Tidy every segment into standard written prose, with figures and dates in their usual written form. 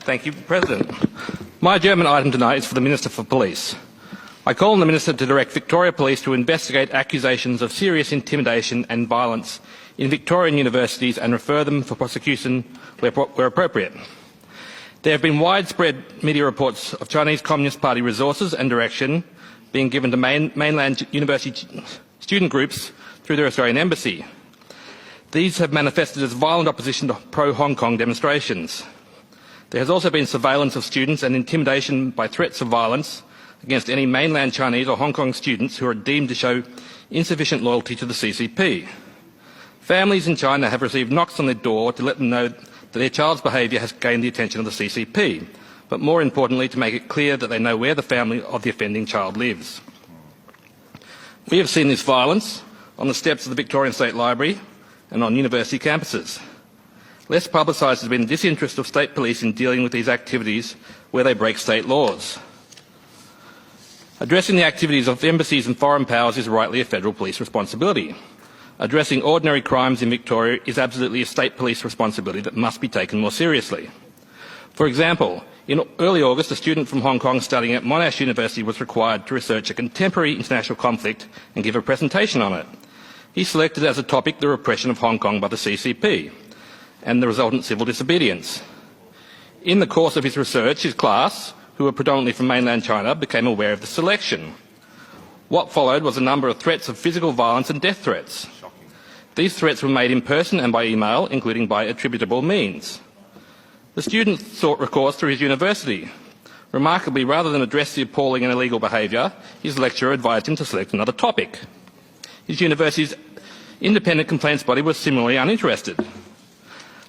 Thank you, President. My German item tonight is for the Minister for Police. I call on the Minister to direct Victoria Police to investigate accusations of serious intimidation and violence in Victorian universities and refer them for prosecution where appropriate. There have been widespread media reports of Chinese Communist Party resources and direction being given to mainland university student groups through their Australian embassy. These have manifested as violent opposition to pro-Hong Kong demonstrations. There has also been surveillance of students and intimidation by threats of violence against any mainland Chinese or Hong Kong students who are deemed to show insufficient loyalty to the CCP. Families in China have received knocks on their door to let them know that their child's behaviour has gained the attention of the CCP, but more importantly to make it clear that they know where the family of the offending child lives. We have seen this violence on the steps of the Victorian State Library and on university campuses. Less publicised has been the disinterest of state police in dealing with these activities where they break state laws. Addressing the activities of embassies and foreign powers is rightly a federal police responsibility. Addressing ordinary crimes in Victoria is absolutely a state police responsibility that must be taken more seriously. For example, in early August, a student from Hong Kong studying at Monash University was required to research a contemporary international conflict and give a presentation on it. He selected as a topic the repression of Hong Kong by the CCP and the resultant civil disobedience. In the course of his research, his class, who were predominantly from mainland China, became aware of the selection. What followed was a number of threats of physical violence and death threats. These threats were made in person and by email, including by attributable means. The student sought recourse through his university. Remarkably, rather than address the appalling and illegal behaviour, his lecturer advised him to select another topic. His university's independent complaints body was similarly uninterested.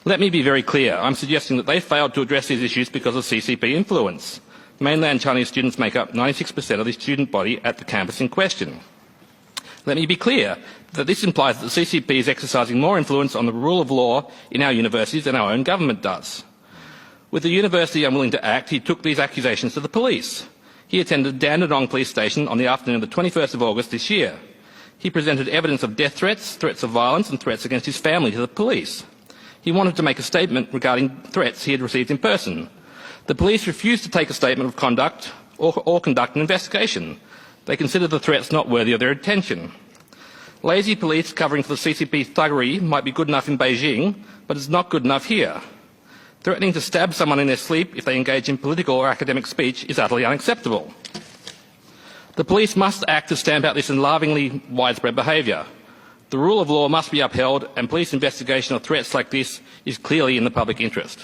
Let me be very clear. I'm suggesting that they failed to address these issues because of CCP influence. Mainland Chinese students make up 96% of the student body at the campus in question. Let me be clear that this implies that the CCP is exercising more influence on the rule of law in our universities than our own government does. With the university unwilling to act, he took these accusations to the police. He attended Dandenong Police Station on the afternoon of the 21st of August this year. He presented evidence of death threats, threats of violence and threats against his family to the police. He wanted to make a statement regarding threats he had received in person. The police refused to take a statement of conduct or conduct an investigation. They considered the threats not worthy of their attention. Lazy police covering for the CCP thuggery might be good enough in Beijing, but it's not good enough here. Threatening to stab someone in their sleep if they engage in political or academic speech is utterly unacceptable. The police must act to stamp out this alarmingly widespread behaviour. The rule of law must be upheld, and police investigation of threats like this is clearly in the public interest.